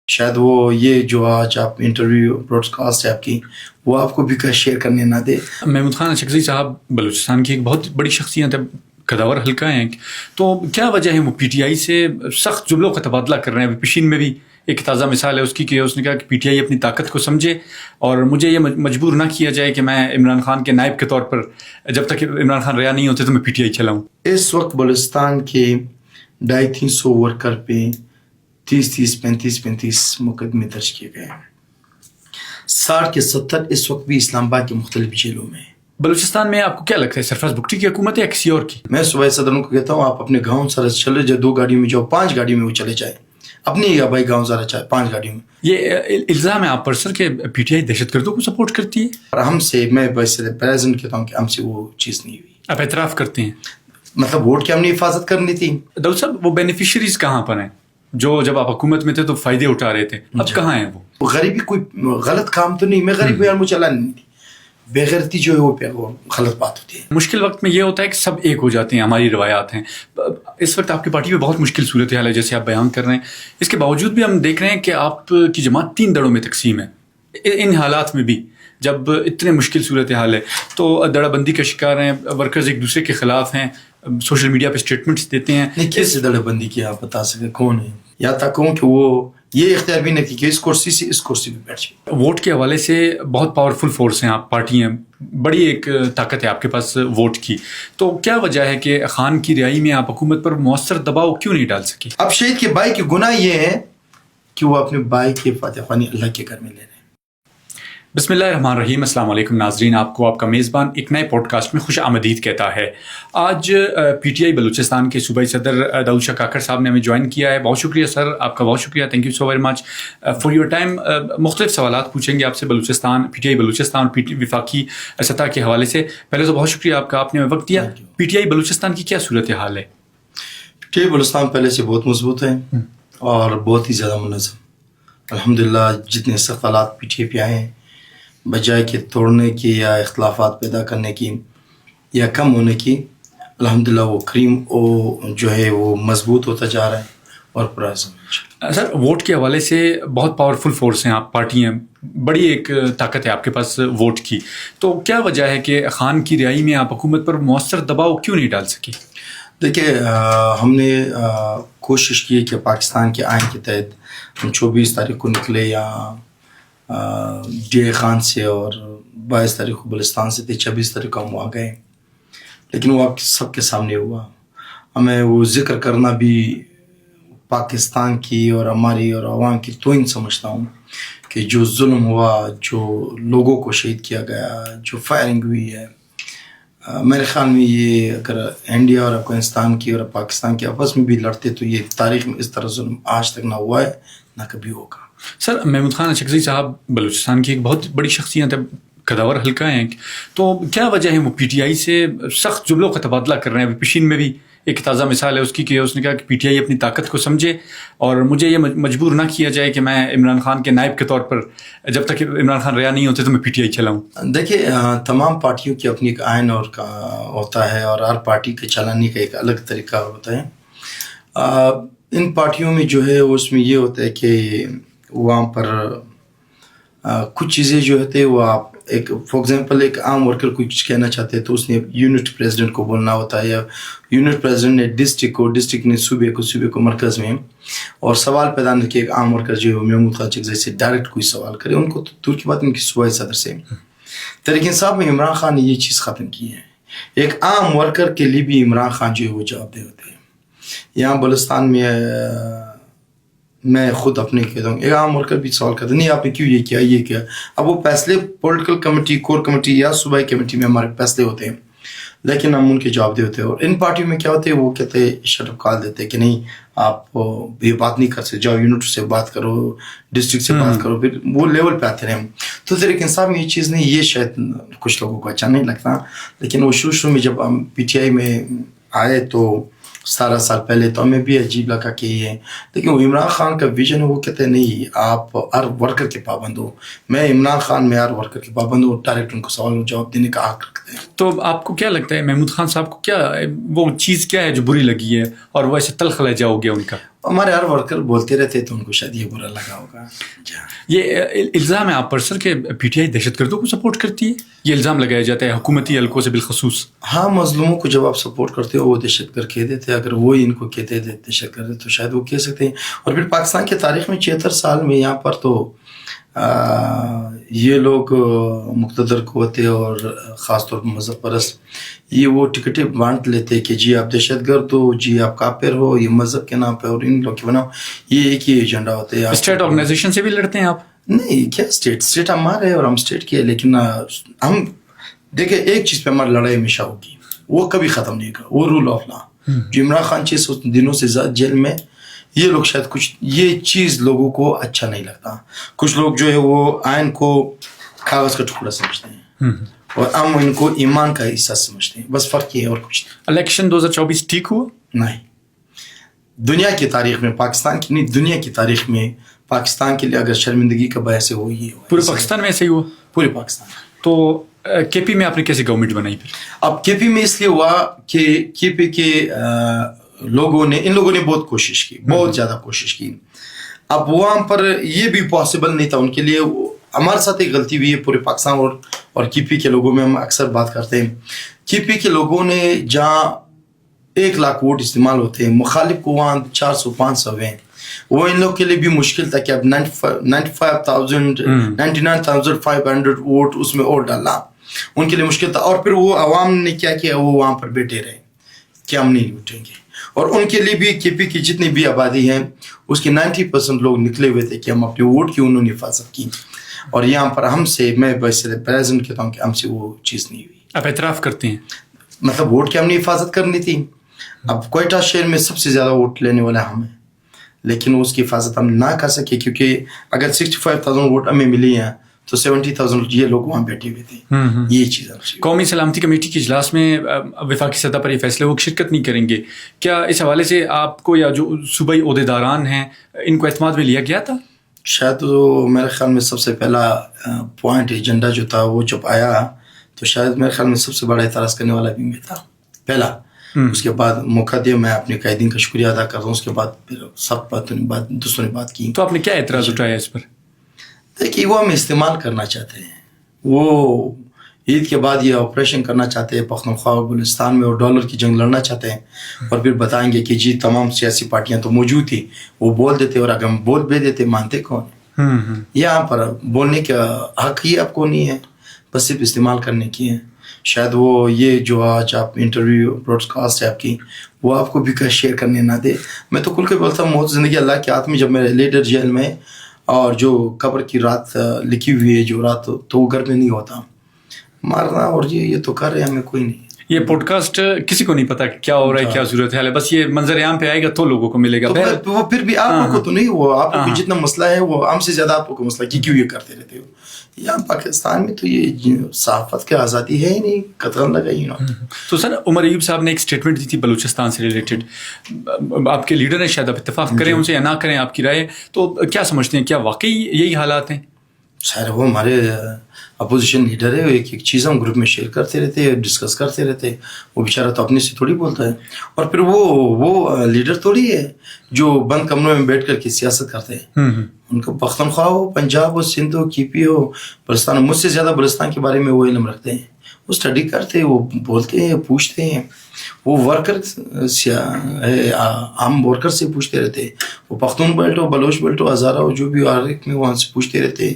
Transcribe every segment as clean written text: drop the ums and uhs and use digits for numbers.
شاید وہ یہ جو آج آپ انٹرویو براڈ کاسٹ ہے آپ کی وہ آپ کو بھی شیئر کرنے نہ دے. محمود خان اچکزئی صاحب بلوچستان کی ایک بہت بڑی شخصیت ہے, قداور حلقہ ہیں, تو کیا وجہ ہے وہ پی ٹی آئی سے سخت جملوں کا تبادلہ کر رہے ہیں؟ ابھی پشین میں بھی ایک تازہ مثال ہے اس کی کہ اس نے کہا کہ پی ٹی آئی اپنی طاقت کو سمجھے اور مجھے یہ مجبور نہ کیا جائے کہ میں عمران خان کے نائب کے طور پر جب تک عمران خان رہا نہیں ہوتے تو میں پی ٹی آئی چلاؤں. اس وقت بلوچستان کے 250-300 ورکر پہ 30-35 مقدمے درج کیے گئے ہیں. 60 کے 70 اس وقت بھی اسلام آباد کے مختلف جیلوں میں ہیں. بلوچستان میں آپ کو کیا لگتا ہے سرفراز بگٹی کی حکومت ہے یا کسی اور کی؟ میں صوبائی صدروں کو کہتا ہوں آپ اپنے گاؤں سر چلے جائے, 2 گاڑیوں میں جاؤ, 5 گاڑیوں میں وہ چلے جائیں, اپنی آبائی گاؤں سارا چاہے 5 گاڑیوں میں. یہ الزام ہے آپ پر سر کہ پی ٹی آئی دہشت گردوں کو سپورٹ کرتی ہے؟ اور ہم سے میں پریزنٹ کہتا ہوں کہ ہم سے وہ چیز نہیں ہوئی. آپ اعتراف کرتے ہیں؟ مطلب ووٹ کی ہم نے حفاظت کرنی تھی. داؤد صاحب وہ بینیفیشریز کہاں پر ہیں جو جب آپ حکومت میں تھے تو فائدے اٹھا رہے تھے, اب کہاں ہیں وہ؟ غریبی کوئی غلط کام تو نہیں, میں غریب یار مجھے چلا نہیں تھی. بےغیرتی جو ہے وہ غلط بات ہوتی ہے. مشکل وقت میں یہ ہوتا ہے کہ سب ایک ہو جاتے ہیں, ہماری روایات ہیں. اس وقت آپ کی پارٹی میں بہت مشکل صورتحال ہے جیسے آپ بیان کر رہے ہیں, اس کے باوجود بھی ہم دیکھ رہے ہیں کہ آپ کی جماعت 3 دڑوں میں تقسیم ہے. ان حالات میں بھی جب اتنے مشکل صورتحال ہے تو دڑا بندی کا شکار ہیں, ورکرز ایک دوسرے کے خلاف ہیں, سوشل میڈیا پہ اسٹیٹمنٹس دیتے ہیں. نہیں, کیسے دڑا بندی کیا آپ بتا سکیں کون ہے, یا تک کہوں کہ وہ یہ اختیار بھی نہیں کہ اس کرسی سے اس کرسی پہ بیٹھ جائے. ووٹ کے حوالے سے بہت پاورفل فورس ہیں آپ, پارٹی ہیں, بڑی ایک طاقت ہے آپ کے پاس ووٹ کی, تو کیا وجہ ہے کہ خان کی رہائی میں آپ حکومت پر مؤثر دباؤ کیوں نہیں ڈال سکی؟ اب شہید کے بھائی کی گناہ یہ ہے کہ وہ اپنے بھائی کے فاتح خوانی اللہ کے گھر میں لے رہے ہیں. بسم اللہ الرحمن الرحیم. السلام علیکم ناظرین, آپ کو آپ کا میزبان ایک نئے پوڈ کاسٹ میں خوش آمدید کہتا ہے. آج پی ٹی آئی بلوچستان کے صوبائی صدر داؤد شاہ کاکڑ صاحب نے ہمیں جوائن کیا ہے. بہت شکریہ سر, آپ کا بہت شکریہ, thank you so very much for your time. مختلف سوالات پوچھیں گے آپ سے Balochistan, P T I Balochistan, وفاقی سطح کے حوالے سے. پہلے تو بہت شکریہ آپ کا, آپ نے وقت دیا. پی ٹی آئی بلوچستان کی کیا صورتحال ہے؟ پی ٹی آئی بلوچستان پہلے سے بہت مضبوط ہے اور بہت ہی زیادہ منظم. الحمدللہ جتنے سخت حالات پی ٹی آئی پہ آئے ہیں, بجائے کہ توڑنے کی یا اختلافات پیدا کرنے کی یا کم ہونے کی, الحمدللہ وہ کریم وہ جو ہے وہ مضبوط ہوتا جا رہا ہے اور پرعزم. سر ووٹ کے حوالے سے بہت پاورفل فورس ہیں آپ, پارٹی ہیں, بڑی ایک طاقت ہے آپ کے پاس ووٹ کی, تو کیا وجہ ہے کہ خان کی رہائی میں آپ حکومت پر مؤثر دباؤ کیوں نہیں ڈال سکی؟ دیکھیے, ہم نے کوشش کی کہ پاکستان کے آئین کے تحت ہم 24 تاریخ کو نکلے یا ڈی اے خان سے, اور 22 تاریخ کو بلوچستان سے تھے, 26 تاریخ کو ہم وہاں گئے, لیکن وہ آپ سب کے سامنے ہوا. ہمیں وہ ذکر کرنا بھی پاکستان کی اور ہماری اور عوام کی توہین سمجھتا ہوں کہ جو ظلم ہوا, جو لوگوں کو شہید کیا گیا, جو فائرنگ ہوئی ہے, میرے خیال میں یہ اگر انڈیا اور افغانستان کی اور پاکستان کے آپس میں بھی لڑتے تو یہ تاریخ میں اس طرح ظلم آج تک نہ ہوا ہے نہ کبھی ہوگا. سر محمود خان اچکزئی صاحب بلوچستان کی ایک بہت بڑی شخصیت ہے, قداور حلقہ ہیں, تو کیا وجہ ہے وہ پی ٹی آئی سے سخت جملوں کا تبادلہ کر رہے ہیں؟ ابھی پشین میں بھی ایک تازہ مثال ہے اس کی کہ اس نے کہا کہ پی ٹی آئی اپنی طاقت کو سمجھے اور مجھے یہ مجبور نہ کیا جائے کہ میں عمران خان کے نائب کے طور پر جب تک عمران خان رہا نہیں ہوتے تو میں پی ٹی آئی چلاؤں. دیکھیے, تمام پارٹیوں کی اپنی ایک آئین اور ہوتا ہے اور ہر پارٹی کے چلانے کا ایک الگ طریقہ ہوتا ہے. ان پارٹیوں میں جو ہے اس میں یہ ہوتا ہے کہ وہاں پر کچھ چیزیں جو ہوتے ہیں وہ آپ ایک فار ایگزامپل ایک عام ورکر کو کچھ کہنا چاہتے ہیں تو اس نے یونٹ پریزیڈنٹ کو بولنا ہوتا ہے, یا یونٹ پریزیڈنٹ نے ڈسٹرکٹ کو, ڈسٹرکٹ نے صوبے کو مرکز میں, اور سوال پیدا نہیں کہ ایک عام ورکر جو ہے محمود خان اچکزئی سے ڈائریکٹ کوئی سوال کرے, ان کو تو دور کی بات ان کی صوبائی صدر سے. تحریک انصاف میں عمران خان نے یہ چیز ختم کی ہے, ایک عام ورکر کے لیے بھی عمران خان جو ہے وہ جواب دہ ہوتے ہیں. یہاں بلوچستان میں خود اپنے کہتا ہوں, ایک عام ورکر بھی سوال کرتا نہیں آپ نے کیوں یہ کیا, یہ کیا. اب وہ فیصلے پولیٹیکل کمیٹی, کور کمیٹی یا صوبائی کمیٹی میں ہمارے فیصلے ہوتے ہیں, لیکن ہم ان کے جواب دے ہوتے ہیں. اور ان پارٹیوں میں کیا ہوتے ہیں, وہ کہتے ہیں شٹ اپ کال دیتے ہیں کہ نہیں آپ یہ بات نہیں کر سکتے, جاؤ یونٹ سے بات کرو, ڈسٹرکٹ سے بات کرو, پھر وہ لیول پہ آتے رہے. تو تحریک انصاف میں یہ چیز نہیں, یہ شاید کچھ لوگوں کو اچھا نہیں لگتا, لیکن وہ شروع میں جب ہم پی ٹی آئی میں آئے تو 17 سال پہلے تو ہمیں بھی عجیب لگا کہ یہ ہے, لیکن وہ عمران خان کا ویژن ہے, وہ کہتے ہیں نہیں آپ ہر ورکر کے پابند ہو. میں عمران خان میں ہر ورکر کے پابند ہوں, ڈائریکٹ ان کو سوال و جواب دینے کا حق رکھتے ہیں. تو آپ کو کیا لگتا ہے محمود خان صاحب کو کیا وہ چیز کیا ہے جو بری لگی ہے اور وہ ایسے تلخ لہجہ ہو گیا ان کا؟ ہمارے ہر ورکر بولتے رہتے تو ان کو شاید یہ برا لگا ہوگا. یہ الزام ہے آپ پر سر کہ پی ٹی آئی دہشت گردوں کو سپورٹ کرتی ہے, یہ الزام لگایا جاتا ہے حکومتی حلقوں سے بالخصوص. ہاں, مظلوموں کو جب آپ سپورٹ کرتے ہو وہ دہشت گرد کہہ دیتے, اگر وہ ان کو کہتے تھے دہشت گرد تو شاید وہ کہہ سکتے ہیں. اور پھر پاکستان کی تاریخ میں 76 سال میں یہاں پر تو یہ لوگ مقتدر قوتیں اور خاص طور پر مذہب پرست یہ وہ ٹکٹیں بانٹ لیتے کہ جی آپ دہشت گرد ہو, جی آپ کافر ہو, یہ مذہب کے نام پہ اور ان لوگ کے بناؤ, یہ ایک ہی ایجنڈا ہوتا ہے. اسٹیٹ آرگنائزیشن سے بھی لڑتے ہیں آپ؟ نہیں, کیا اسٹیٹ ہمارے اور ہم اسٹیٹ کے, لیکن ہم دیکھیں ایک چیز پہ ہماری لڑائی ہمیشہ ہوگی, وہ کبھی ختم نہیں ہوگا, وہ رول آف لا. جو عمران خان 600 دنوں سے زیادہ جیل میں, یہ لوگ شاید کچھ یہ چیز لوگوں کو اچھا نہیں لگتا. کچھ لوگ جو ہے وہ آئین کو کاغذ کا ٹکڑا سمجھتے ہیں اور ہم ان کو ایمان کا حصہ سمجھتے ہیں, بس فرق یہ ہے اور کچھ نہیں. الیکشن 2024 ٹھیک ہوا؟ نہیں, دنیا کی تاریخ میں, پاکستان کی نہیں دنیا کی تاریخ میں پاکستان کے لیے اگر شرمندگی کا باعث ہے وہ یہ ہوا. پورے پاکستان میں ایسے ہی ہوا؟ پورے پاکستان. تو کے پی میں آپ نے کیسے گورنمنٹ بنائی پھر؟ اب کے پی میں اس لیے ہوا کہ کے پی کے لوگوں نے, ان لوگوں نے بہت کوشش کی, بہت زیادہ کوشش کی. اب وہاں پر یہ بھی پاسبل نہیں تھا ان کے لیے. ہمارے ساتھ ایک غلطی ہوئی ہے پورے پاکستان اور کے پی کے لوگوں میں, ہم اکثر بات کرتے ہیں کے پی کے لوگوں نے جہاں 1 لاکھ ووٹ استعمال ہوتے ہیں, مخالف کو وہاں 400-500 ہیں. وہ ان لوگ کے لیے بھی مشکل تھا کہ اب 99,500 ووٹ اس میں اور ڈالنا ان کے لیے مشکل تھا. اور پھر وہ عوام نے کیا کیا, وہ وہاں پر بیٹھے رہے کہ ہم نہیں لوٹیں گے. اور ان کے لیے بھی کے پی کی جتنی بھی آبادی ہیں اس کے 90% لوگ نکلے ہوئے تھے کہ ہم اپنے ووٹ کی انہوں نے حفاظت کی. اور یہاں پر ہم سے, میں پریزنٹ کہتا ہوں کہ ہم سے وہ چیز نہیں ہوئی. آپ اعتراف کرتے ہیں مطلب ووٹ کی ہم نے حفاظت کرنی تھی. اب کوئٹہ شہر میں سب سے زیادہ ووٹ لینے والا ہم ہیں, لیکن اس کی حفاظت ہم نہ کر سکے کیونکہ اگر 65,000 ووٹ ہمیں ملی ہیں تو 70,000 یہ لوگ وہاں بیٹھے ہوئے تھے. یہ چیز قومی سلامتی کمیٹی کے اجلاس میں وفاقی سطح پر یہ فیصلے وہ شرکت نہیں کریں گے, کیا اس حوالے سے آپ کو یا جو صوبائی عہدیداران ہیں ان کو اعتماد میں لیا گیا تھا؟ شاید وہ میرے خیال میں سب سے پہلا پوائنٹ ایجنڈا جو تھا وہ جب آیا تو شاید میرے خیال میں سب سے بڑا اعتراض کرنے والا بھی میں تھا پہلا. اس کے بعد موقع دیا, میں اپنے قائدین کا شکریہ ادا کرتا ہوں. اس کے بعد پھر سب دوسروں نے بات کی. تو آپ نے کیا اعتراض اٹھایا اس پر؟ دیکھیے وہ ہم استعمال کرنا چاہتے ہیں, وہ عید کے بعد یہ آپریشن کرنا چاہتے ہیں پختونخوا اور بلوچستان میں, اور ڈالر کی جنگ لڑنا چاہتے ہیں. اور پھر بتائیں گے کہ جی تمام سیاسی پارٹیاں تو موجود تھیں, وہ بول دیتے, اور اگر ہم بول بھی دیتے مانتے کون؟ یہاں پر بولنے کا حق ہی آپ کو نہیں ہے, بس صرف استعمال کرنے کی ہے. شاید وہ یہ جو آج آپ انٹرویو براڈ کاسٹ ہے آپ کی, وہ آپ کو بھی شیئر کرنے نہ دے. میں تو کل کے بولتا ہوں موت زندگی اللہ کے ہاتھ میں. جب میرے لیڈر جیل میں اور جو قبر کی رات لکھی ہوئی ہے جو رات, تو وہ گھر میں نہیں ہوتا مارنا, اور یہ تو کر رہے ہمیں کوئی نہیں. یہ پوڈ کاسٹ کسی کو نہیں پتا کیا ہو رہا ہے, کیا صورت حال ہے, بس یہ منظر عام پہ آئے گا تو لوگوں کو ملے گا. وہ پھر بھی آپ لوگوں کو تو نہیں, وہ آپ کو جتنا مسئلہ ہے وہ ہم سے زیادہ آپ کو مسئلہ کہ کیوں یہ کرتے رہتے ہو. یہاں پاکستان میں تو یہ صحافت کی آزادی ہے ہی نہیں, قطر لگائی نا. تو سر عمر ایوب صاحب نے ایک سٹیٹمنٹ دی تھی بلوچستان سے ریلیٹڈ, آپ کے لیڈر ہیں, شاید آپ اتفاق کریں ان سے یا نہ کریں, آپ کی رائے, تو کیا سمجھتے ہیں, کیا واقعی یہی حالات ہیں؟ سر وہ ہمارے اپوزیشن لیڈر ہے, ایک چیز ہم گروپ میں شیئر کرتے رہتے ہیں, ڈسکس کرتے رہتے ہیں. وہ بیچارہ تو اپنے سے تھوڑی بولتا ہے, اور پھر وہ لیڈر تھوڑی ہے جو بند کمروں میں بیٹھ کر کے سیاست کرتے ہیں. ان کو پختونخوا ہو, پنجاب ہو, سندھ ہو, کے پی ہو, بلوچستان ہو, مجھ سے زیادہ بلوچستان کے بارے میں وہ علم رکھتے ہیں. وہ اسٹڈی کرتے ہیں, وہ بولتے ہیں, پوچھتے ہیں. وہ ورکر عام ورکر سے پوچھتے رہتے ہیں. وہ پختون بیلٹ ہو, بلوچ بیلٹ ہو, ہزارہ ہو, جو بھی ہر ایک میں وہاں سے پوچھتے رہتے ہیں,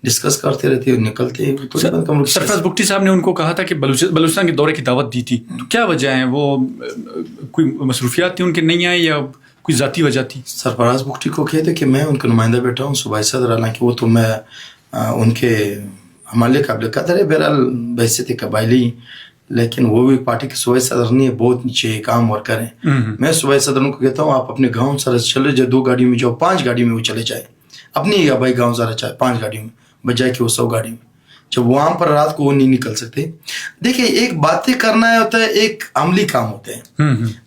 ڈسکس کرتے رہتے ہیں, نکلتے ہیں. سرفراز بگٹی صاحب نے ان کو کہا تھا کہ بلوچستان کے دورے کی دعوت دی تھی, تو کیا وجہ ہے, وہ کوئی مصروفیات تھی ان کے نہیں آئے یا کوئی ذاتی وجہ تھی؟ سرفراز بگٹی کو کہتے کہ میں ان کا نمائندہ بیٹھا ہوں صوبائی صدر, حالانکہ وہ تو میں ان کے ہمارے قابل قدر ہے بہرحال بحیثیت قبائلی, لیکن وہ بھی پارٹی کے صوبائی صدر نہیں ہے, بہت نیچے ایک عام ورکر ہیں. میں صوبائی صدروں کو کہتا ہوں آپ اپنے گاؤں سر چلے جائے, 2 گاڑیوں میں جاؤ, 5 گاڑیوں میں وہ چلے جائے, اپنی آبائی گاؤں سارا چاہے 5 گاڑیوں میں, بجائے کہ وہ 100 گاڑی میں. جب وہاں پر رات کو وہ نہیں نکل سکتے. دیکھیں ایک باتیں کرنا ہوتا ہے, ایک عملی کام ہوتے ہیں.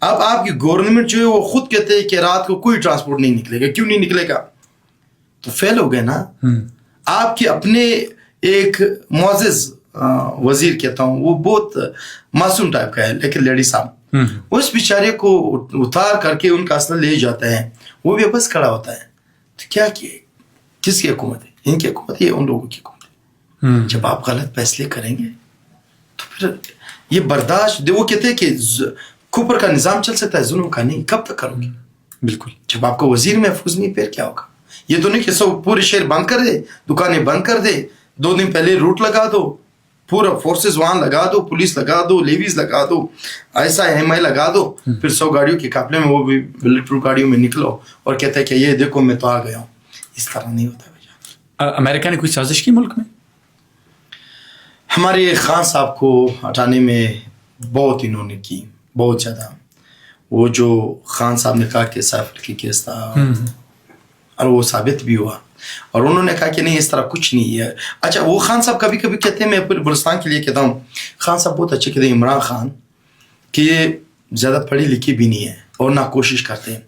اب آپ کی گورنمنٹ جو ہے وہ خود کہتے ہیں کہ رات کو کوئی ٹرانسپورٹ نہیں نکلے گا. کیوں نہیں نکلے گا؟ تو فیل ہو گئے نا. آپ کے اپنے ایک معزز وزیر کہتا ہوں, وہ بہت معصوم ٹائپ کا ہے لیکن لیڈی صاحب, اس بیچارے کو اتار کر کے ان کا اسلحہ لے جاتا ہے, وہ بھی بس کھڑا ہوتا ہے. تو کیا کیے؟ کس کی حکومت ہے؟ ان کی حکومت ہے یا ان لوگوں کی حکومت ہے؟ جب آپ غلط فیصلے کریں گے تو پھر یہ برداشت وہ کہتے ہیں کہ کفر کا نظام چل سکتا ہے، ظلم کا نہیں. کب تک کرو گے؟ بالکل. جب آپ کو وزیر محفوظ نہیں پھر کیا ہوگا؟ یہ تو نہیں کہ سب پورے شہر بند کر دے، دکانیں بند کر دے، 2 دن پہلے روٹ لگا دو، پورا فورسز وہاں لگا دو، پولیس لگا دو، لیویز لگا دو، ایسا ایم آئی لگا دو، پھر 100 گاڑیوں کے قافلے میں وہ بھی بلٹ پروف گاڑیوں میں نکلو اور کہتے ہیں کہ یہ دیکھو میں تو آ گیا ہوں. اس طرح نہیں ہوتا. امریکہ نے کوئی سازش کی ملک میں؟ ہمارے خان صاحب کو ہٹانے میں بہت انہوں نے کی، بہت زیادہ. وہ جو خان صاحب نے کہا کہ سائفر کی کیس تھا اور وہ ثابت بھی ہوا، اور انہوں نے کہا کہ نہیں اس طرح کچھ نہیں ہے. اچھا وہ خان صاحب کبھی کبھی کہتے ہیں، میں پورے بلوچستان کے لیے کہتا ہوں، خان صاحب بہت اچھے کہتے ہیں عمران خان کہ یہ زیادہ پڑھی لکھی بھی نہیں ہے اور نہ کوشش کرتے ہیں.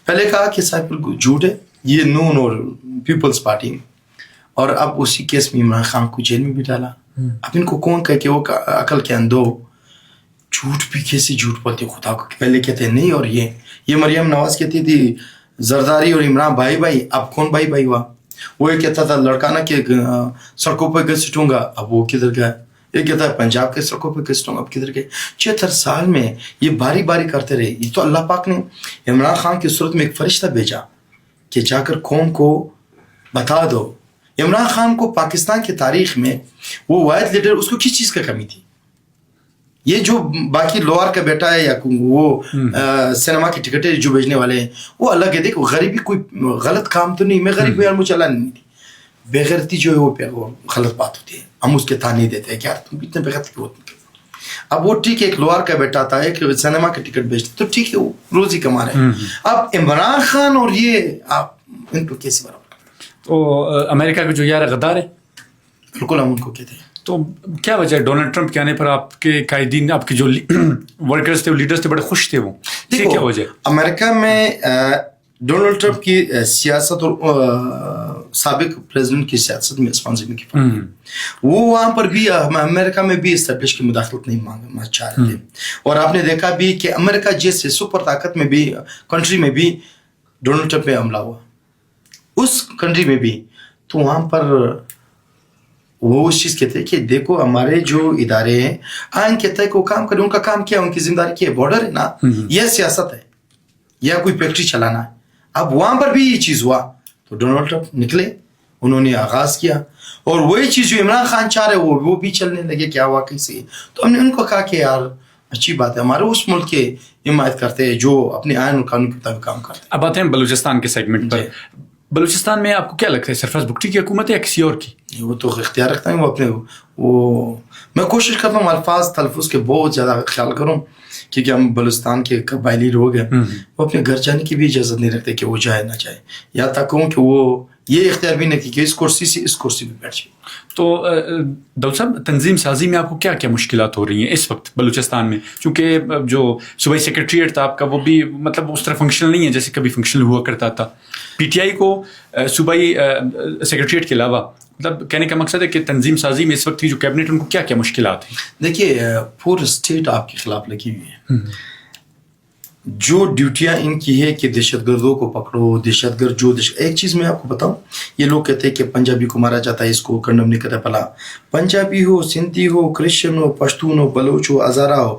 پہلے کہا کہ سائفر جھوٹ ہے، یہ نون اور پیپلز پارٹی، اور اب اسی کیس میں عمران خان کو جیل میں بھی ڈالا. اب ان کو کون کہے کہ وہ عقل کے اندھو، جھوٹ بھی کیسے جھوٹ بولتے خدا کو. پہلے کہتے ہیں نہیں، اور یہ مریم نواز کہتی تھی زرداری اور عمران بھائی بھائی، اب کون بھائی بھائی ہوا؟ وہ یہ کہتا تھا لڑکانا کہ سڑکوں پہ گھسیٹوں گا، اب وہ کدھر گیا؟ یہ کہتا ہے پنجاب کے سڑکوں پہ گھسیٹوں گا، اب کدھر گئے؟ 76 سال میں یہ باری باری کرتے رہے. یہ تو اللہ پاک نے عمران خان کی صورت میں ایک فرشتہ بھیجا کہ جا کر قوم کو بتا دو. عمران خان کو پاکستان کی تاریخ میں وہ واحد لیڈر، اس کو کس چیز کا کمی تھی؟ یہ جو باقی لوہار کا بیٹا ہے یا وہ سینما کی ٹکٹیں جو بھیجنے والے ہیں وہ الگ ہے. دیکھو غریبی کوئی غلط کام تو نہیں، میں غریب یار مجھے اللہ نہیں تھی. بےغیرتی جو ہے وہ غلط بات ہوتی ہے، ہم اس کے تانے دیتے ہیں کہ یار تم اتنے بےغیرتی کیوں ہوتی. اب وہ ٹھیک ہے ایک لوہار کا بیٹا تھا، ایک سینما کی ٹکٹ بیچتے تو ٹھیک ہے وہ روزی کما رہے ہیں. اب عمران خان اور یہ آپ ان کو کیسے برابر؟ تو امریکہ کا جو یار غدار ہے، بالکل ہم ان کو کہتے ہیں. تو کیا وجہ ہے ڈونلڈ ٹرمپ کے آنے پر آپ کے قائدین، آپ کے جو ورکرز تھے، لیڈرز تھے، بڑے خوش تھے؟ وہ کیا وجہ ہے؟ امریکہ میں ڈونلڈ ٹرمپ کی سیاست اور سابق پریزیڈنٹ کی سیاست میں عثمان زمین کی فرق ہے. وہ وہاں پر بھی امریکہ میں بھی اسٹیبلش کی مداخلت نہیں مانگنا چاہ رہے تھے. اور آپ نے دیکھا بھی کہ امریکہ جیسے سپر طاقت میں بھی کنٹری میں بھی ڈونلڈ ٹرمپ پہ حملہ ہوا، اس کنٹری میں بھی تو وہاں پر وہ اس چیز کہتے ہیں کہ دیکھو ہمارے جو ادارے ہیں آئین کہتا ہے کہ وہ کام کریں، ان کا کام کیا، ان کی ذمہ داری کیا ہے؟ بارڈر ہے نا، یہ سیاست ہے یا کوئی فیکٹری چلانا ہے. اب وہاں پر بھی یہ چیز ہوا تو ڈونلڈ ٹرمپ نکلے، انہوں نے آغاز کیا، اور وہی چیز جو عمران خان چاہ رہے وہ بھی چلنے لگے. کیا واقعی سے؟ تو ہم نے ان کو کہا کہ یار اچھی بات ہے، ہمارے اس ملک کے حمایت کرتے ہیں جو اپنے آئین اور قانون کے مطابق کام کرتے ہیں. اب آتے ہیں بلوچستان کے سیگمنٹ پر. بلوچستان میں آپ کو کیا لگتا ہے سرفراز بگٹی کی حکومت ہے یا کسی اور کی؟ وہ تو اختیار رکھتا ہے وہ اپنے میں کوشش کرتا ہوں الفاظ تلفظ کے بہت زیادہ خیال کروں، کیونکہ ہم بلوچستان کے قبائلی لوگ ہیں. وہ اپنے گھر جانے کی بھی اجازت نہیں رکھتے کہ وہ جائے نہ جائے، یا تک کہوں کہ وہ یہ اختیار بھی نہیں کہ اس کرسی سے اس کرسی پہ بیٹھ جائے. تو داؤد صاحب، تنظیم سازی میں آپ کو کیا کیا مشکلات ہو رہی ہیں اس وقت بلوچستان میں؟ چونکہ جو صوبائی سیکریٹریٹ تھا آپ کا وہ بھی مطلب اس طرح فنکشنل نہیں ہے جیسے کبھی فنکشنل ہوا کرتا تھا. پی ٹی آئی کو صوبائی سیکریٹریٹ کے علاوہ مطلب کہنے کا مقصد ہے کہ تنظیم سازی میں اس وقت کی جو کیبنٹ ان کو کیا کیا مشکلات ہیں؟ دیکھیے پورا اسٹیٹ آپ کے خلاف لگی ہوئی ہے. جو ڈیوٹیاں ان کی ہے کہ دہشت گردوں کو پکڑو، دہشت گرد ایک چیز میں آپ کو بتاؤں، یہ لوگ کہتے ہیں کہ پنجابی کو مارا جاتا ہے، اس کو کنڈم نہیں کرتا. پلا پنجابی ہو، سندھی ہو، کرسچن ہو، پشتون ہو، بلوچ ہو، ہزارہ ہو،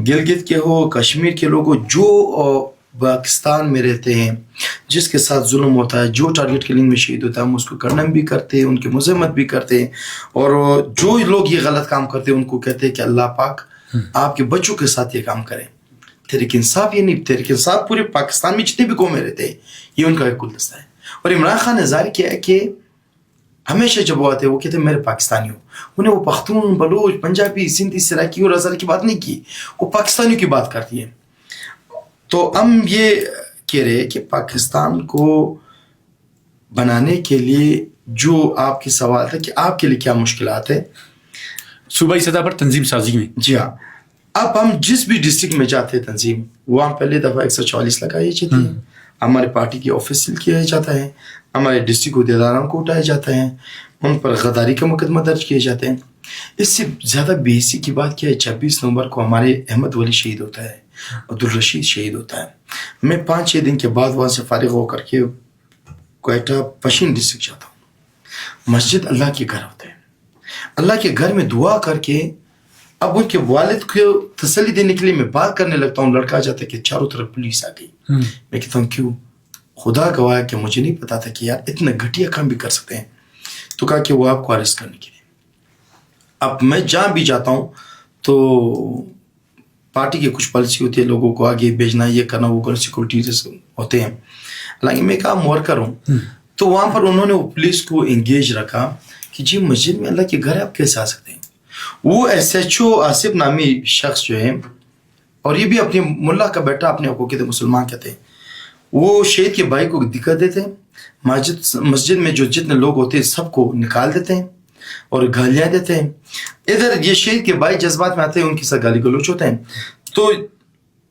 گلگت کے ہو، کشمیر کے لوگ ہو، جو پاکستان میں رہتے ہیں جس کے ساتھ ظلم ہوتا ہے، جو ٹارگٹ کلنگ میں شہید ہوتا ہے، ہم اس کو کنڈم بھی کرتے ہیں، ان کی مذمت بھی کرتے ہیں. اور جو لوگ یہ غلط کام کرتے ہیں ان کو کہتے ہیں کہ اللہ پاک آپ کے بچوں کے ساتھ یہ کام کریں. تحریک انصاف یہ نہیں، تحریک انصاف پورے پاکستان میں جتنے بھی قومیں رہتے ہیں یہ ان کا ایک گلدستہ ہے. اور عمران خان نے ظاہر کیا ہے کہ ہمیشہ جب وہ آتے ہیں وہ کہتے ہیں میرے پاکستانی ہو. انہیں وہ پختون، بلوچ، پنجابی، سندھی، سرائکی اور ہزارہ کی بات نہیں کی، وہ پاکستانیوں کی بات کرتی ہے. تو ہم یہ کہہ رہے کہ پاکستان کو بنانے کے لیے جو آپ کی سوال تھا کہ آپ کے لیے کیا مشکلات ہے صوبائی سطح پر تنظیم سازی میں. جی ہاں، اب ہم جس بھی ڈسٹرکٹ میں جاتے ہیں تنظیم، وہاں پہلے دفعہ 144 لگائی جاتی ہے، ہمارے پارٹی کی آفس سیل کیا جاتا ہے، ہمارے ڈسٹرکٹ عہدیداروں کو اٹھایا جاتا ہے، ان پر غداری کا مقدمہ درج کیے جاتے ہیں. اس سے زیادہ بے حسی کی بات کیا ہے، 26 نومبر کو ہمارے احمد ولی شہید ہوتا ہے. عبدالرشید شہید ہوتا ہے. میں 5-6 دن کے بعد وہاں سے فارغ ہو کر کے کوئٹہ پشین ڈسٹرکٹ جاتا ہوں. مسجد اللہ کے گھر ہوتے ہیں. اللہ کے گھر میں دعا کر کے اب ان کے والد کو تسلی دینے کے لیے میں بات کرنے لگتا ہوں. لڑکا جاتا ہے کہ چاروں طرف پولیس آ گئی. میں کہتا ہوں کیوں؟ خدا گواہ کہ مجھے نہیں پتا تھا کہ یار اتنا گھٹیا کام بھی کر سکتے ہیں. تو کہا کہ وہ آپ کو اریسٹ کرنے کے لیے. اب میں جہاں بھی جاتا ہوں تو پارٹی کی کچھ پالیسی ہوتی ہے, لوگوں کو آگے بھیجنا, یہ کرنا, وہ کرنا, سیکورٹی ہوتے ہیں. حالانکہ میں کام ورکر ہوں. تو وہاں پر انہوں نے پولیس کو انگیج رکھا کہ جی مسجد میں اللہ کے گھر ہے, آپ کیسے آ سکتے ہیں. وہ SHO آصف نامی شخص جو ہے, اور یہ بھی اپنے ملا کا بیٹا اپنے آپ کو کہتے مسلمان کہتے ہیں, وہ شہید کے بھائی کو دقت دیتے ہیں. مسجد میں جو جتنے لوگ ہوتے ہیں سب کو نکال دیتے ہیں اور گالیاں دیتے ہیں. ادھر یہ شہید کے بھائی جذبات میں آتے ہیں, ان کے ساتھ گالی گلوچ ہوتے ہیں. تو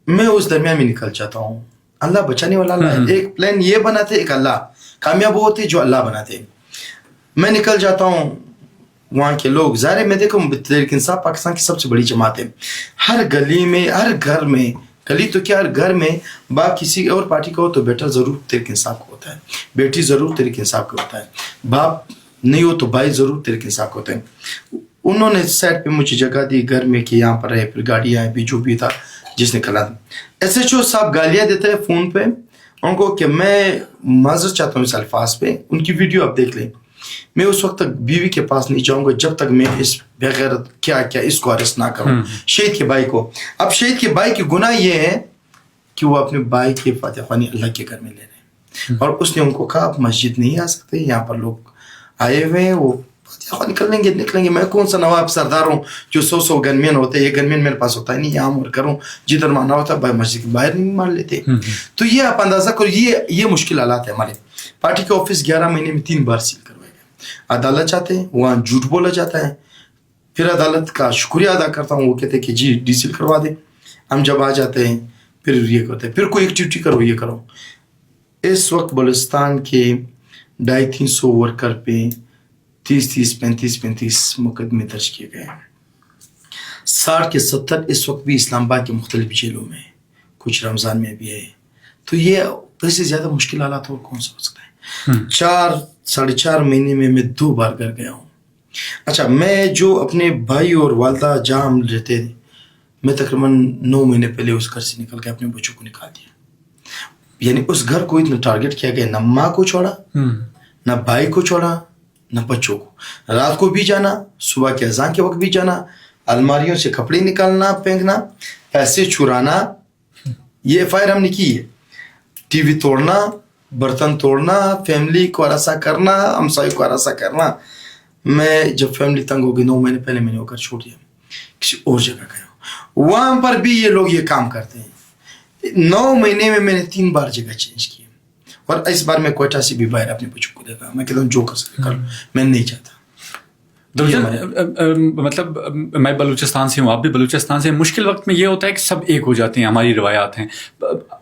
میں اس درمیان میں نکل جاتا ہوں. اللہ بچانے والا اللہ ہے. ایک پلان یہ بناتے, ایک اللہ کامیاب ہوتے جو اللہ بناتے. میں نکل جاتا ہوں. وہاں کے لوگ ظاہر میں دیکھو تحریک انصاف پاکستان کی سب سے بڑی جماعت ہے. ہر گلی میں, ہر گھر میں, گلی تو کیا ہر گھر میں باپ کسی اور پارٹی کا ہو تو بیٹا ضرور تحریک انصاف کا ہوتا ہے, بیٹی ضرور تحریک انصاف کا ہوتا ہے, باپ نہیں ہو تو بھائی ضرور تحریک انصاف کا ہوتا ہے. انہوں نے سائڈ پہ مجھے جگہ دی گھر میں کہ یہاں پر ہے, پھر گاڑیاں بھی جو بھی تھا جس نے کھلا. SHO صاحب گالیاں دیتے ہیں فون پہ ان کو کہ میں معذرت چاہتا ہوں اس الفاظ پہ. ان کی ویڈیو آپ دیکھ لیں. میں اس وقت تک بیوی کے پاس نہیں جاؤں گا جب تک میں اس بغیرت کیا اس کو اریسٹ نہ کروں, شہید کے بھائی کو. اب شہید کے بھائی کی گناہ یہ ہے کہ وہ اپنے بھائی کی فاتح خوانی اللہ کے گھر میں لے رہے ہیں, اور اس نے ان کو کہا آپ مسجد نہیں آ سکتے, یہاں پر لوگ آئے ہوئے ہیں, وہ فاتح خوانی نکلیں گے. میں کون سا نواب سردار ہوں جو 100 گن مین ہوتے ہیں, یہ گن مین میرے پاس ہوتا ہے نہیں, یہاں ورکر ہوں, جدھر ماننا ہوتا ہے مسجد کے باہر نہیں مان لیتے. تو یہ آپ اندازہ کرو, یہ مشکل حالات ہے ہمارے. پارٹی کے آفس 11 مہینے میں 3 بار سیل کروائے گئے. عدالت چاہتے ہیں, وہاں جھوٹ بولا جاتا ہے. پھر عدالت کا شکریہ ادا کرتا ہوں, وہ کہتے ہیں کہ جی ڈی سیل کروا دیں. ہم جب آ جاتے ہیں پھر یہ کرتے ہیں, پھر کوئی ایکٹیویٹی کرو, یہ کرو. اس وقت بلوچستان کے 250-300 ورکر پہ 30-35 مقدمے درج کیے گئے ہیں. 60 کے 70 اس وقت بھی اسلام آباد کے مختلف جیلوں میں, کچھ رمضان میں بھی ہے. تو یہ اس سے زیادہ مشکل حالات اور کون سا ہو سکتا ہے. 4-4.5 مہینے میں 2 بار گھر گیا ہوں. اچھا, میں جو اپنے بھائی اور والدہ جہاں ہم رہتے تھے, میں تقریباً 9 مہینے پہلے اس گھر سے نکل کے اپنے بچوں کو نکال دیا. یعنی اس گھر کو اتنا ٹارگٹ کیا گیا, نہ ماں کو چھوڑا, نہ بھائی کو چھوڑا, نہ بچوں کو. رات کو بھی جانا, صبح کے اذان کے وقت بھی جانا, الماریوں سے کپڑے نکالنا پھینکنا, پیسے چرانا, یہ FIR ہم نے کی ہے. ٹی وی توڑنا, برتن توڑنا, فیملی کو ہراساں کرنا, ہمسائے کو ہراساں کرنا. میں جب فیملی تنگ ہو گئی 9 مہینے پہلے میں نے وہ گھر چھوڑ دیا, کسی اور جگہ گیا. وہاں پر بھی یہ لوگ یہ کام کرتے ہیں. 9 مہینے میں نے 3 بار جگہ چینج کی, اور اس بار میں کوئٹہ سے بھی باہر اپنے بچوں کو دیکھا. میں کہتا ہوں جو کر سکتے کر لو, میں نہیں چاہتا. مطلب میں بلوچستان سے ہوں, آپ بھی بلوچستان سے. مشکل وقت میں یہ ہوتا ہے کہ سب ایک ہو جاتے ہیں, ہماری روایات ہیں.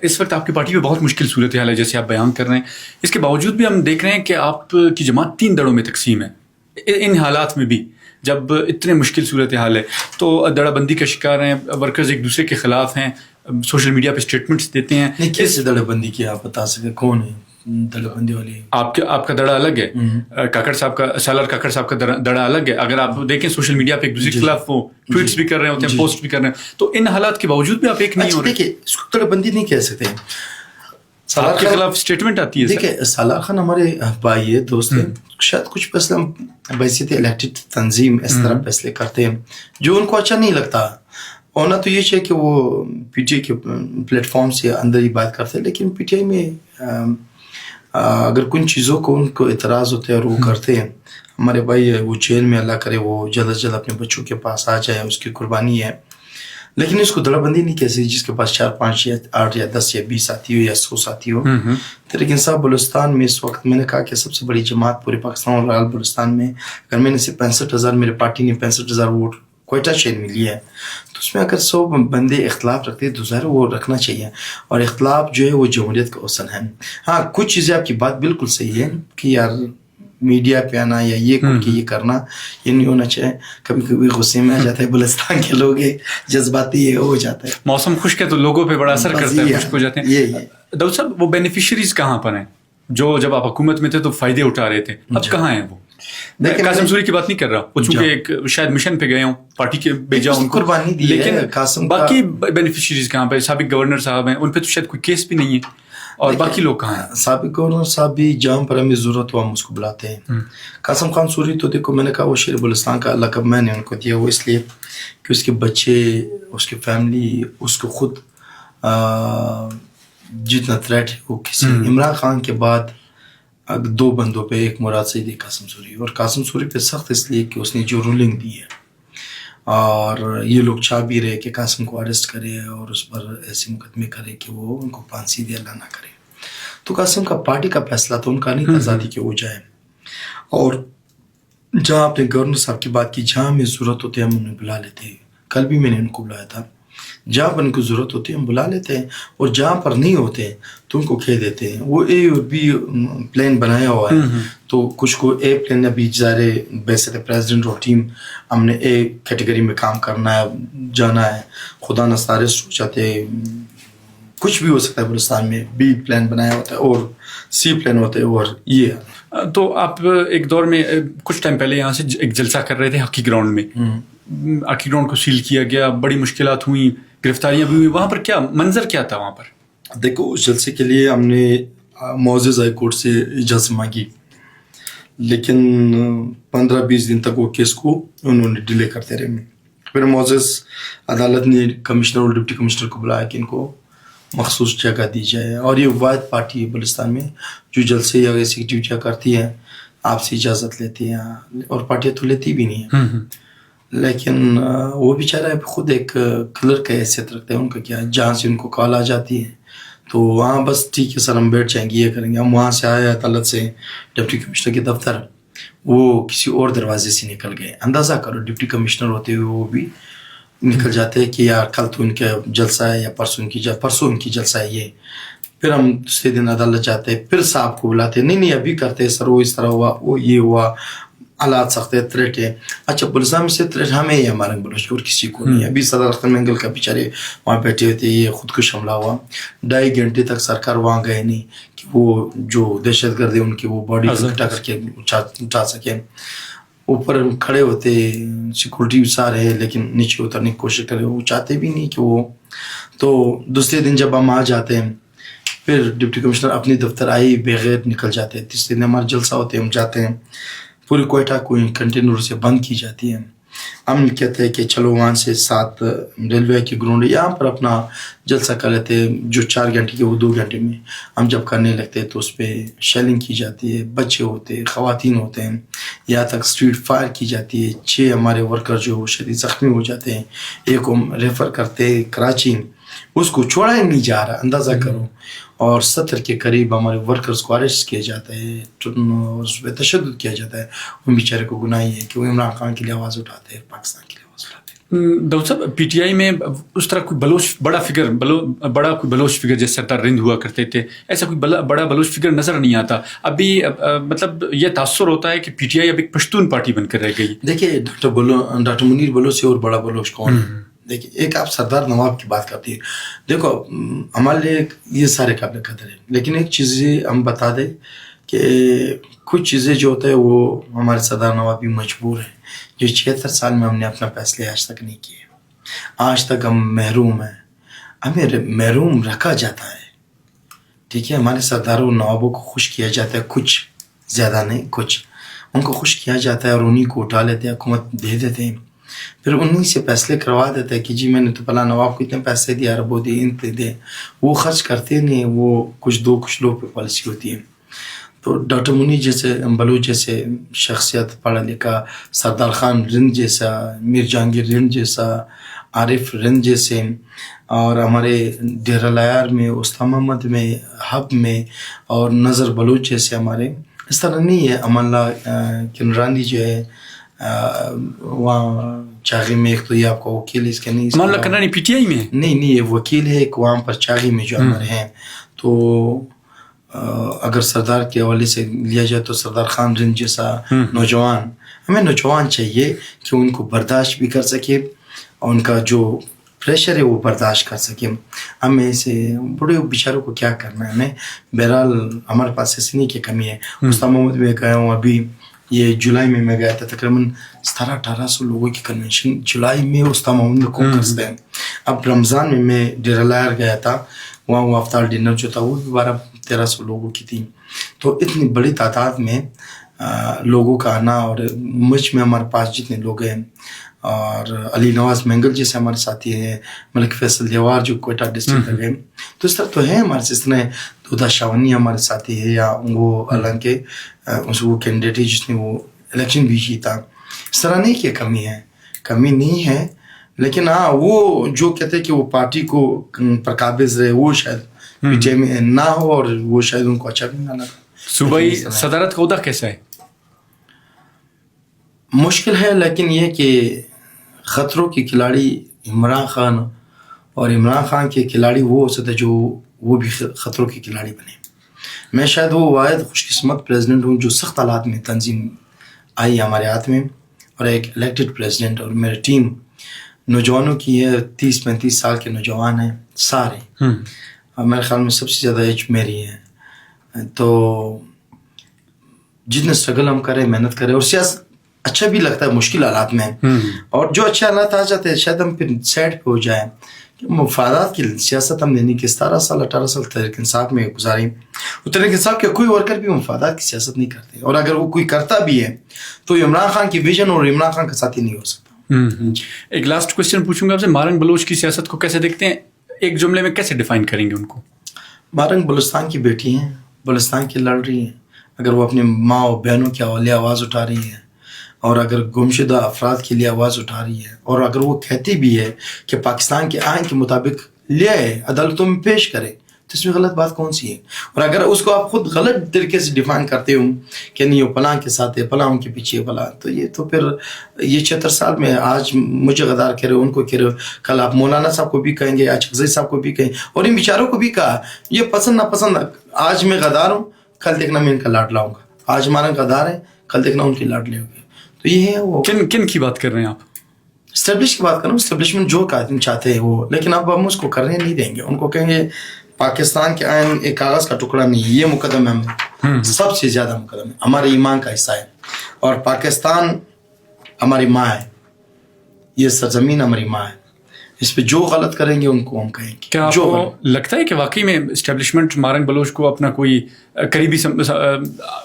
اس وقت آپ کی پارٹی میں بہت مشکل صورتحال ہے جیسے آپ بیان کر رہے ہیں. اس کے باوجود بھی ہم دیکھ رہے ہیں کہ آپ کی جماعت 3 دڑوں میں تقسیم ہے. ان حالات میں بھی جب اتنے مشکل صورتحال ہے تو دڑا بندی کا شکار ہیں, ورکرز ایک دوسرے کے خلاف ہیں, سوشل میڈیا پہ اسٹیٹمنٹس دیتے ہیں. کیسے دڑا بندی کی آپ بتا سکیں, کون ہے دڑا بندی والی؟ آپ کا دڑا الگ ہے, کاکڑ صاحب کا, سالار کاکڑ صاحب کا دڑا الگ ہے. اگر آپ دیکھیں سوشل میڈیا پہ ایک دوسرے کے خلاف وہ ٹویٹس بھی کر رہے ہوتے ہیں, پوسٹ بھی کر رہے ہیں. تو ان حالات کے باوجود بھی آپ ایک نہیں ہو رہے. دیکھیں اس کو دڑا بندی نہیں کہہ سکتے. آپ کے خلاف اسٹیٹمنٹ آتی ہے. دیکھیں سالار خان ہمارے بھائی ہے, دوست ہیں. شاید کچھ فیصلہ بحیثیت الیکٹڈ تنظیم اس طرح فیصلے کرتے ہیں جو ان کو اچھا نہیں لگتا. ہونا تو یہ چاہیے کہ وہ PTI کے پلیٹ فارم سے اندر ہی بات کرتے ہیں, لیکن PTI میں اگر کن چیزوں کو ان کو اعتراض ہوتے ہیں اور وہ کرتے ہیں. ہمارے بھائی وہ جیل میں, اللہ کرے وہ جلد از جلد اپنے بچوں کے پاس آ جائے, اس کی قربانی ہے. لیکن اس کو دڑا بندی نہیں کہہ سکتی. جس کے پاس 4-5 یا 8 یا 10 یا 20 ساتھی ہو یا 100 ساتھی ہو. تحریک انصاف بلوچستان میں اس وقت میں نے کہا کہ سب سے بڑی جماعت پورے پاکستان اور بلوچستان میں, اگر میں نے سے 65,000 میرے پارٹی نے 65,000 ووٹ کوئٹہ شہر میں لیا ہے, تو اس میں اگر 100 بندے اختلاف رکھتے ہیں تو ظاہر وہ رکھنا چاہیے. اور اختلاف جو ہے وہ جمہوریت کا اصل ہے. ہاں کچھ چیزیں آپ کی بات بالکل صحیح ہے کہ یار میڈیا پہ آنا یا یہ کہ یہ کرنا یہ نہیں ہونا چاہیے. کبھی کبھی غصے میں آ جاتا ہے بلوچستان کے لوگ, جذباتی یہ ہو جاتا ہے. موسم خشک ہے تو لوگوں پہ بڑا اثر کرتا ہے, خشک ہو جاتے ہیں. داؤد صاحب, وہ بینیفیشریز کہاں پر ہیں جو جب آپ حکومت میں تھے تو فائدے اٹھا رہے تھے, اب کہاں ہیں وہ؟ قاسم سوری کی بات نہیں کر رہا, وہ چونکہ ایک شاید مشن پہ گئے ہوں, پارٹی کے بھیجا ان کو قربانی دی, لیکن باقی بینیفیشریز کہاں پہ؟ سابق گورنر صاحب ہیں, ان پہ تو شاید کوئی کیس بھی نہیں ہے, اور باقی لوگ کہاں ہیں؟ سابق گورنر صاحب بھی جہاں پر ہمیں ضرورت ہو ہم اس کو بلاتے ہیں. قاسم خان سوری تو دیکھو میں نے کہا وہ شیر بلوچستان کا لقب میں نے ان کو دیا, وہ اس لیے کہ اس کے بچے, اس کی فیملی, اس کو خود جتنا تھریٹ ہے وہ کسی عمران خان کے بعد دو بندوں پہ, ایک مراد سعیدی, قاسم سوری. اور قاسم سوری پہ سخت اس لیے کہ اس نے جو رولنگ دی ہے, اور یہ لوگ چاہ بھی رہے کہ قاسم کو اریسٹ کرے اور اس پر ایسے مقدمے کرے کہ وہ ان کو پھانسی دے, اللہ نہ کرے. تو قاسم کا پارٹی کا فیصلہ تو ان کا نہیں تھا ذاتی کہ وہ جائے. اور جہاں آپ نے گورنر صاحب کی بات کی, جہاں ہمیں ضرورت ہوتی ہے ہم انہیں بلا لیتے ہیں. کل بھی میں نے ان کو بلایا تھا. جہاں پر ان کو ضرورت ہوتی ہے ہم بلا لیتے ہیں, اور جہاں پر نہیں ہوتے تو ان کو کہہ دیتے ہیں. وہ اے اور بی پلان بنایا ہوا ہے, تو کچھ کو اے پلان ابھی ظاہر بیسٹ پریزیڈنٹ اور ٹیم ہم نے اے کیٹیگری میں کام کرنا ہے, جانا ہے. خدا نستعار سوچاتے کچھ بھی ہو سکتا ہے بلوچستان میں, بی پلان بنایا ہوتا ہے اور سی پلان ہوتا ہے. اور یہ تو آپ ایک دور میں کچھ ٹائم پہلے یہاں سے ایک جلسہ کر رہے تھے ہاکی گراؤنڈ میں, ہاکی گراؤنڈ کو سیل کیا گیا, بڑی مشکلات ہوئیں, گرفتاریاں بھی ہوئی, وہاں پر کیا منظر کیا تھا وہاں پر؟ دیکھو اس جلسے کے لیے ہم نے معزز ہائی کورٹ سے اجازت مانگی, لیکن 15-20 دن تک وہ کیس کو انہوں نے ڈیلے کرتے رہے. پھر معزز عدالت نے کمشنر اور ڈپٹی کمشنر کو بلایا کہ ان کو مخصوص جگہ دی جائے, اور یہ واحد پارٹی ہے بلوچستان میں جو جلسے یا ایسی ڈیوٹیاں کرتی ہے آپ سے اجازت لیتی ہیں, اور پارٹیاں تو لیتی بھی نہیں ہیں. لیکن وہ بیچارہ خود ایک کلر کا حیثیت رکھتے ہیں, ان کا کیا, جہاں سے ان کو کال آ جاتی ہے تو وہاں بس ٹھیک ہے سر ہم بیٹھ جائیں گے, یہ کریں گے. ہم وہاں سے آئے عدالت سے ڈپٹی کمشنر کے دفتر, وہ کسی اور دروازے سے نکل گئے. اندازہ کرو ڈپٹی کمشنر ہوتے ہوئے وہ بھی نکل جاتے ہیں کہ یار کل تو ان کا جلسہ ہے یا پرسوں ان کی جلسہ ہے یہ. پھر ہم دوسرے دن عدالت جاتے ہیں, پھر صاحب کو بلاتے, نہیں ابھی کرتے ہیں سر, وہ اس طرح ہوا, وہ یہ ہوا, حالات سخت ہے, تھریٹ ہے. اچھا بلوچستان میں سے تھریٹ ہمیں یا ہمارے بلوچ اور کسی کو نہیں. ابھی صدر اختر مینگل کا بیچارے وہاں بیٹھے ہوئے تھے, یہ خودکش حملہ ہوا, 2.5 گھنٹے تک سرکار وہاں گئے نہیں کہ وہ جو دہشت گرد ہے ان کی وہ باڈی کو اٹھا کر کے اٹھا سکے. اوپر کھڑے ہوتے سیکورٹی سارے ہے, لیکن نیچے اترنے کی کوشش کرے, وہ چاہتے بھی نہیں کہ وہ. تو دوسرے دن جب ہم آ جاتے ہیں, پھر ڈپٹی کمشنر اپنے دفتر آئے بغیر نکل جاتے ہیں. تیسرے دن ہمارا جلسہ ہوتے ہیں, ہم جاتے ہیں, پوری کوئٹہ کو کنٹینر سے بند کی جاتی ہے. ہم کہتے ہیں کہ چلو وہاں سے 7 ریلوے کی گراؤنڈ یہاں پر اپنا جلسہ کر لیتے ہیں, جو 4 گھنٹے کے وہ 2 گھنٹے میں ہم جب کرنے لگتے ہیں تو اس پہ شیلنگ کی جاتی ہے, بچے ہوتے ہیں, خواتین ہوتے ہیں, یہاں تک اسٹریٹ فائر کی جاتی ہے. 6 ہمارے ورکر جو شدید زخمی ہو جاتے ہیں, ایک کو ریفر کرتے کراچی, اس کو چھوڑا ہی نہیں جا رہا, اندازہ کرو. اور 70 کے قریب ہمارے ورکرز کو اریسٹ کیا جاتا ہے اور اس پہ تشدد کیا جاتا ہے. ان بیچارے کو گناہ ہے کہ وہ عمران خان کے لیے آواز اٹھاتے ہیں, پاکستان کے لیے آواز اٹھاتے ہیں. داؤد صاحب, پی ٹی آئی میں اس طرح کوئی بلوچ بڑا کوئی بلوچ فگر جیسے سردار رند ہوا کرتے تھے, ایسا کوئی بڑا بلوچ فگر نظر نہیں آتا ابھی. مطلب یہ تاثر ہوتا ہے کہ پی ٹی آئی اب ایک پشتون پارٹی بن کر رہ گئی. دیکھیے ڈاکٹر منیر بلوچ سے اور بڑا بلوچ کون ہے؟ دیکھیے ایک آپ سردار نواب کی بات کرتی ہے. دیکھو ہمارے لیے یہ سارے قابل قدر ہیں, لیکن ایک چیز ہم بتا دیں کہ کچھ چیزیں جو ہوتا ہے وہ ہمارے سردار نواب بھی مجبور ہیں. جو 76 سال میں ہم نے اپنا فیصلے آج تک نہیں کیے, آج تک ہم محروم ہیں, ہمیں محروم رکھا جاتا ہے. ٹھیک ہے, ہمارے سرداروں نوابوں کو خوش کیا جاتا ہے, کچھ زیادہ نہیں, کچھ ان کو خوش کیا جاتا ہے اور انہیں کو اٹھا لیتے ہیں, حکومت دے دیتے ہیں, پھر انہیں سے فیصلے کروا دیتے ہیں کہ جی میں نے تو فلاں نواب کو اتنے پیسے دیا, اربوں دے, ان پہ دے. وہ خرچ کرتے نہیں, وہ کچھ لوگ پہ پالیسی ہوتی ہے. تو ڈاکٹر منیر جیسے بلوچ جیسے شخصیت, پڑھا لکھا, سردار خان رند جیسا, میر جہانگیر رند جیسا, عارف رند جیسے, اور ہمارے ڈیرہ لایار میں, اسلام محمد میں, حب میں, اور نظر بلوچ جیسے ہمارے, اس طرح نہیں ہے. امان اللہ کنرانی جو ہے وہاں چاغی میں, ایک تو یہ آپ کا وکیل ہے, اس کے نہیں, Aman Ullah کنرانی P T I میں نہیں, یہ وکیل ہے ایک وہاں پر چاغی میں جو ہمارے ہیں. تو اگر سردار کے حوالے سے لیا جائے تو سردار خان رند جیسا نوجوان، ہمیں نوجوان چاہیے کہ ان کو برداشت بھی کر سکے اور ان کا جو پریشر ہے وہ برداشت کر سکے. ہمیں ایسے بڑے بیچاروں کو کیا کرنا ہے. ہمیں بہرحال ہمارے پاس ایسی نہیں کہ کمی ہے. استاد محمد میں گیا ہوں ابھی، یہ جولائی میں گیا تھا، تقریباً 1700-1800 لوگوں کی کنونشن جولائی میں استاد محمد میں کون کرتے ہیں. اب رمضان میں ڈیرہ لائر گیا تھا، وہاں وہ افطار ڈنر جو تھا وہ بھی 1200-1300 لوگوں کی تھی. تو اتنی بڑی تعداد میں لوگوں کا آنا، اور مجھ میں ہمارے پاس جتنے لوگ ہیں، اور علی نواز مینگل جیسے ہمارے ساتھی ہیں، ملک فیصل دیوار جو کوئٹہ ڈسٹرکٹ کے، تو اس طرح تو ہے ہمارے سے. اس طرح دودھا شاونی ہمارے ساتھی ہے، یا وہ حالانکہ وہ کینڈیڈیٹ جس نے وہ الیکشن بھی جیتا. اس طرح نہیں کہ کمی ہے، کمی نہیں ہے، لیکن ہاں وہ جو کہتے ہیں کہ وہ پارٹی کو پر قابض رہے، وہ شاید پی ٹی آئی میں نہ ہو، اور وہ شاید ان کو اچھا بھی نہ لگا. صوبائی صدارت کا عہدہ کیسا ہے؟ مشکل ہے، لیکن یہ کہ خطروں کی کھلاڑی عمران خان، اور عمران خان کے کھلاڑی وہ ہو سکتے جو وہ بھی خطروں کے کھلاڑی بنے. میں شاید وہ واحد خوش قسمت پریزیڈنٹ ہوں جو سخت حالات میں تنظیم آئی ہمارے ہاتھ میں، اور ایک الیکٹڈ پریزیڈنٹ. اور میری ٹیم نوجوانوں کی ہے، 30-35 سال کے نوجوان ہیں سارے، اور میرے خیال میں سب سے زیادہ ایج میری ہے. تو جتنے اسٹرگل ہم کریں، محنت کریں، اور سیاست اچھا بھی لگتا ہے مشکل حالات میں، اور جو اچھے حالات آ جاتے ہیں شاید ہم پھر سائڈ پہ ہو جائیں. مفادات کی سیاست ہم نے نہیں کہ 17-18 سال تحریک انصاف میں گزاری. تحریک انصاف کے کوئی ورکر بھی مفادات کی سیاست نہیں کرتے، اور اگر وہ کوئی کرتا بھی ہے تو عمران خان کی ویژن اور عمران خان کا ساتھی نہیں ہو سکتا. ایک لاسٹ کوشچن پوچھوں گا آپ سے، مارنگ بلوچ کی سیاست کو کیسے دیکھتے ہیں؟ ایک جملے میں کیسے ڈیفائن کریں گے ان کو؟ مارنگ بلوچستان کی بیٹی ہیں، بلوچستان کی لڑ رہی ہیں. اگر وہ اپنے ماں اور بہنوں کے حوالے آواز اٹھا رہی ہے، اور اگر گمشدہ افراد کے لیے آواز اٹھا رہی ہے، اور اگر وہ کہتی بھی ہے کہ پاکستان کے آئین کے مطابق لے آئے، عدالتوں میں پیش کرے، تو اس میں غلط بات کون سی ہے؟ اور اگر اس کو آپ خود غلط طریقے سے ڈیفائن کرتے ہو کہ نہیں وہ فلاں کے ساتھ ہے، فلاں ان کے پیچھے فلاں، تو یہ تو پھر یہ 76 سال میں آج مجھے غدار کہہ رہے ہو، ان کو کہہ رہے ہو، کل آپ مولانا صاحب کو بھی کہیں گے، آج چغزئی صاحب کو بھی کہیں، اور ان بیچاروں کو بھی کہا. یہ پسند ناپسند، آج میں غدار ہوں، کل دیکھنا میں ان کا لاڈ لاؤں گا. آج ہمارا غدار ہے، کل دیکھنا ان کے لاڈ لے ہوگے. تو یہ ہے وہ کن کی بات کر رہے ہیں آپ؟ اسٹیبلش کی بات کر رہا ہوں. اسٹیبلشمنٹ جو چاہتے ہیں وہ، لیکن اب ہم اس کو کرنے نہیں دیں گے. ان کو کہیں گے پاکستان کے آئین ایک کاغذ کا ٹکڑا نہیں، یہ مقدم ہے ہمیں سب سے زیادہ مقدم ہے، ہمارے ایمان کا حصہ ہے، اور پاکستان ہماری ماں ہے، یہ سرزمین ہماری ماں ہے. اس پہ جو غلط کریں گے ان کو ہم کہیں گے. کیا آپ کو لگتا ہے کہ واقعی میں اسٹیبلشمنٹ مارنگ بلوچ کو اپنا کوئی قریبی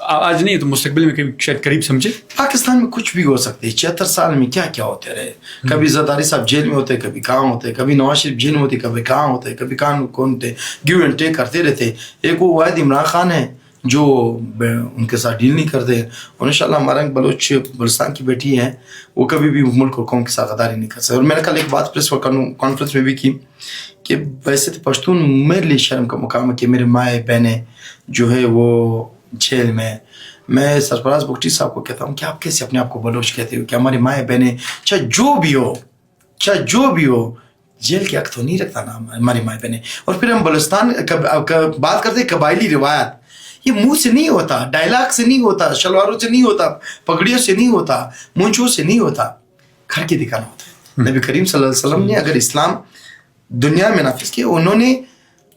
آج نہیں تو مستقبل میں شاید قریب سمجھے؟ پاکستان میں کچھ بھی ہو سکتے. 76 سال میں کیا کیا ہوتے رہے. کبھی زرداری صاحب جیل میں ہوتے، کبھی کہاں ہوتے، کبھی نواز شریف جیل میں ہوتے، کبھی کہاں ہوتے، کبھی کہاں کون ہوتے، گیو اینڈ ٹیک کرتے رہتے. ایک وہ واحد عمران خان ہے جو ان کے ساتھ ڈیل نہیں کرتے. اور انشاءاللہ مارنگ بلوچ بلوچستان کی بیٹی ہیں، وہ کبھی بھی ملک اور قوم کے ساتھ غداری نہیں کر سکتے. اور میں نے کل ایک بات پریس کانفرنس میں بھی کی کہ ویسے تو پشتون میرے لیے شرم کا مقام ہے کہ میرے مائیں بہنیں جو ہے وہ جیل میں. میں سرفراز بگٹی صاحب کو کہتا ہوں کہ آپ کیسے اپنے آپ کو بلوچ کہتے ہو؟ کہ ہماری مائیں بہنیں چاہے جو بھی ہو جیل کے حق تو نہیں رکھتا نا ہماری مائیں بہنیں. اور پھر ہم بلوچستان بات کرتے قبائلی روایت، یہ منہ سے نہیں ہوتا، ڈائلاگ سے نہیں ہوتا، شلواروں سے نہیں ہوتا، پگڑیوں سے نہیں ہوتا، مونچھوں سے نہیں ہوتا، کر کے دکھانا ہوتا ہے. نبی کریم صلی اللہ علیہ وسلم نے اگر اسلام دنیا میں نافذ کیا، انہوں نے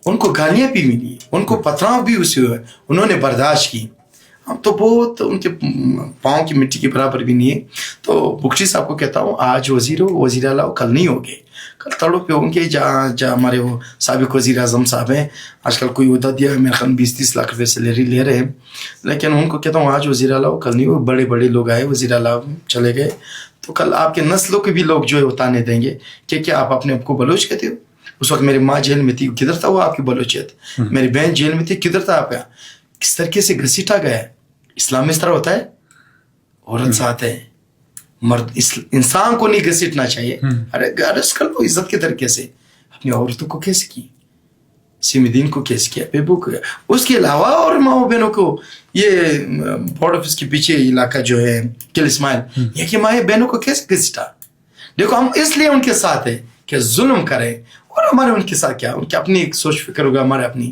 ان کو گالیاں بھی ملی، ان کو پتھراؤ بھی اسے ہوئے، انہوں نے برداشت کی. ہم تو بہت ان کے پاؤں کی مٹی کے برابر بھی نہیں ہے. تو بخشی صاحب کو کہتا ہوں آج وزیر ہو، وزیر اعلیٰ ہو، کل نہیں ہوگے، کل تڑوں پہ ہوں گے. جہاں ہمارے وہ سابق وزیر اعظم صاحب ہیں، آج کل کوئی عہدہ دیا ہے، میرے خیال 20-30 لاکھ روپے سیلری لے رہے ہیں، لیکن ان کو کہتا ہوں آج وزیر اعلیٰ ہو، کل نہیں ہو. بڑے بڑے لوگ آئے، وزیر اعلیٰ چلے گئے، تو کل آپ کے نسلوں کے بھی لوگ جو ہے وہ تانے دیں گے کہ کیا آپ اپنے آپ کو بلوچ کہتے ہو. اس وقت میری ماں جیل میں تھی، کدھر تھا وہ آپ کی بلوچیت؟ میری بہن جیل میں تھی، کدھر تھا آپ کا؟ کس طریقے سے گھسیٹا گیا ہے. اسلام میں اس طرح ہوتا ہے، عورت ساتھ ہے، مرد انسان کو نہیں گھسیٹنا چاہیے. ارے گارس کر لو عزت کے طریقے سے. اپنی عورتوں کو کیسے کی، سیمدین کو کیسے کیا، بیبو کو، اس کے علاوہ اور ماں بہنوں کو. یہ بورڈ آفس کے پیچھے علاقہ جو ہے کل اسماعیل، یہ کہ ماں بہنوں کو کیسے گھسیٹا. دیکھو ہم اس لیے ان کے ساتھ ہیں کہ ظلم کریں، اور ہمارے ان کے ساتھ کیا، ان کی اپنی ایک سوچ فکر ہوگا، ہمارے اپنی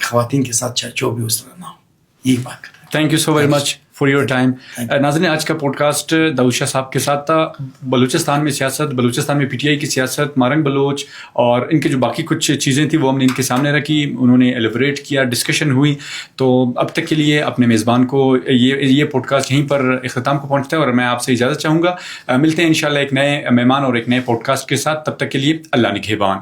خواتین کے ساتھ چاہے جو بھی اس طرح نہ ہو. یہی بات کریں. Thank you so very much for your time. ناظرین آج کا پوڈ کاسٹ داؤد شاہ صاحب کے ساتھ تھا. بلوچستان میں سیاست, بلوچستان میں پی ٹی آئی کی سیاست, مارنگ بلوچ اور ان کے جو باقی کچھ چیزیں تھیں وہ ہم نے ان کے سامنے رکھی, انہوں نے ایلیبریٹ کیا, ڈسکشن ہوئی. تو اب تک کے لیے اپنے میزبان کو یہ پوڈ کاسٹ یہیں پر اختتام کو پہنچتا ہے اور میں آپ سے اجازت چاہوں گا. ملتے ہیں انشاءاللہ ایک نئے مہمان اور ایک نئے پوڈ کاسٹ کے ساتھ. تب تک کے لیے اللہ نگہبان.